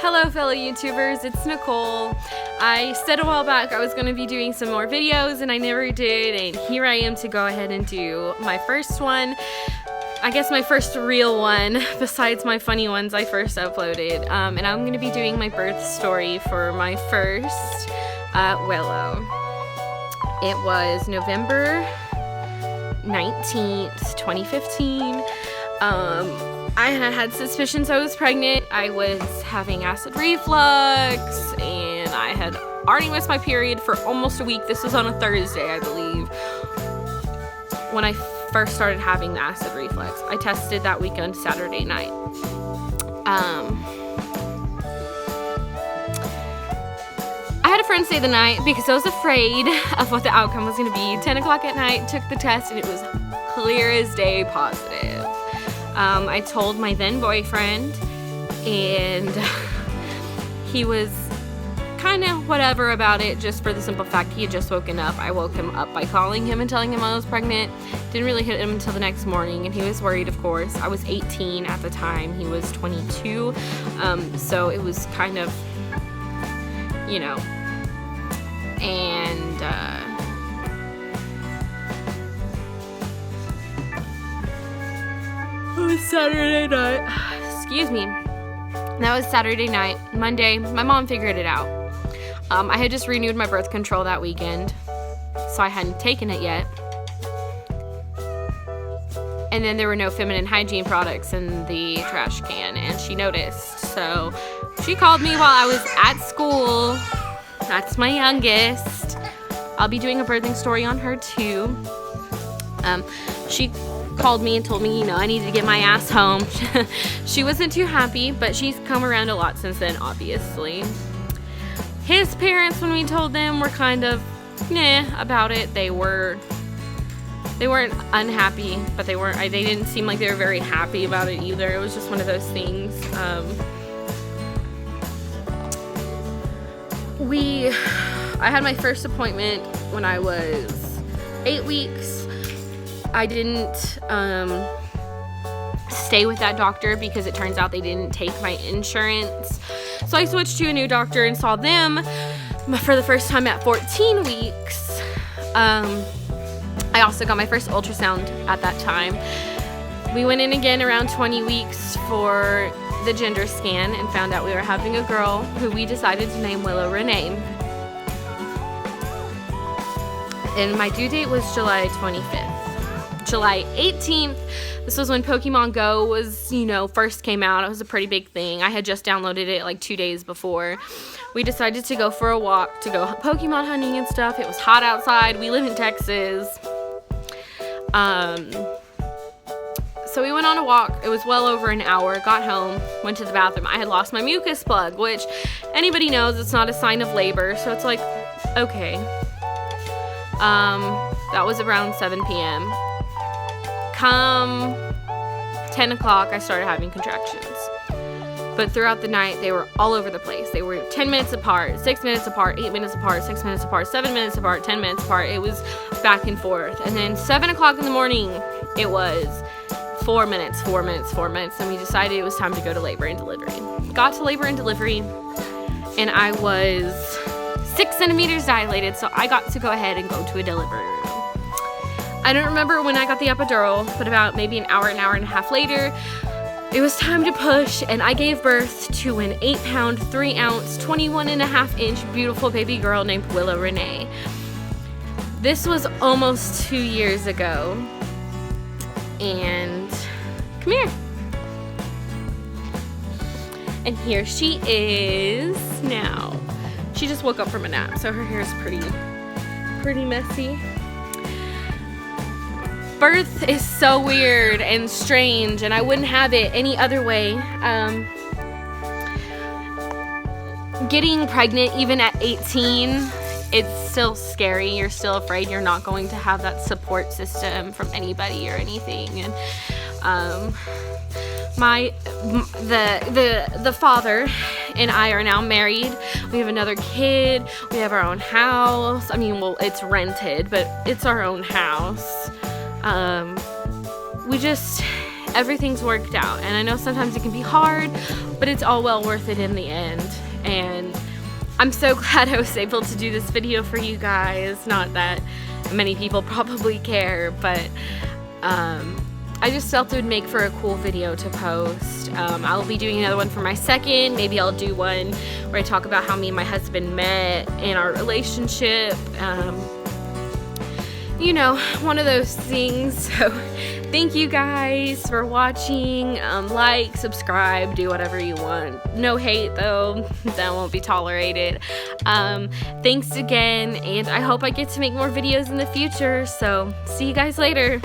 Hello fellow YouTubers, it's Nicole. I said a while back I was going to be doing some more videos and I never did, and here I am to go ahead and do my first one. I guess my first real one, besides my funny ones I first uploaded. And I'm going to be doing my birth story for my first Willow. It was November 19th, 2015. I had suspicions I was pregnant. I was having acid reflux, and I had already missed my period for almost a week. This was on a Thursday, I believe, when I first started having the acid reflux. I tested that weekend, Saturday night. I had a friend stay the night because I was afraid of what the outcome was going to be. 10 o'clock at night, took the test, and it was clear as day positive. I told my then boyfriend, and he was kind of whatever about it, just for the simple fact he had just woken up. I woke him up by calling him and telling him I was pregnant. Didn't really hit him until the next morning, and he was worried, of course. I was 18 at the time. He was 22. So it was kind of, you know, and it was Saturday night. Excuse me. That was Saturday night. Monday, my mom figured it out. I had just renewed my birth control that weekend, so I hadn't taken it yet. And then there were no feminine hygiene products in the trash can, and she noticed. So she called me while I was at school. That's my youngest. I'll be doing a birthing story on her too. She called me and told me, I needed to get my ass home. She wasn't too happy, but she's come around a lot since then, obviously. His parents, when we told them, were kind of about it. They weren't unhappy, but they didn't seem like they were very happy about it either. It was just one of those things. I had my first appointment when I was 8 weeks. I didn't stay with that doctor because it turns out they didn't take my insurance. So I switched to a new doctor and saw them for the first time at 14 weeks. I also got my first ultrasound at that time. We went in again around 20 weeks for the gender scan and found out we were having a girl who we decided to name Willow Renee. And my due date was July 25th. July 18th, this was when Pokemon Go was, first came out. It was a pretty big thing. I had just downloaded it like 2 days before. We decided to go for a walk, to go Pokemon hunting and stuff. It was hot outside. We live in Texas. So we went on a walk. It was well over an hour. Got home, went to the bathroom. I had lost my mucus plug, which anybody knows it's not a sign of labor. So it's like, okay. That was around 7 p.m. Come 10 o'clock, I started having contractions. But throughout the night, they were all over the place. They were 10 minutes apart, 6 minutes apart, 8 minutes apart, 6 minutes apart, 7 minutes apart, 10 minutes apart. It was back and forth. And then 7 o'clock in the morning, it was 4 minutes, 4 minutes, 4 minutes. And we decided it was time to go to labor and delivery. Got to labor and delivery, and I was 6 centimeters dilated, so I got to go ahead and go to a delivery room. I don't remember when I got the epidural, but about maybe an hour and a half later, it was time to push, and I gave birth to an 8-pound, 3-ounce, 21.5-inch beautiful baby girl named Willow Renee. This was almost 2 years ago, and come here. And here she is now. She just woke up from a nap, so her hair is pretty messy. Birth is so weird and strange, and I wouldn't have it any other way. Getting pregnant, even at 18, it's still scary. You're still afraid you're not going to have that support system from anybody or anything. And the father and I are now married. We have another kid. We have our own house. It's rented, but it's our own house. everything's worked out. And I know sometimes it can be hard, but it's all well worth it in the end. And I'm so glad I was able to do this video for you guys. Not that many people probably care, but I just felt it would make for a cool video to post. I'll be doing another one for my second. Maybe I'll do one where I talk about how me and my husband met and our relationship. You know, one of those things. So thank you guys for watching. Like, subscribe, do whatever you want. No hate though, that won't be tolerated. Thanks again, and I hope I get to make more videos in the future. So see you guys later.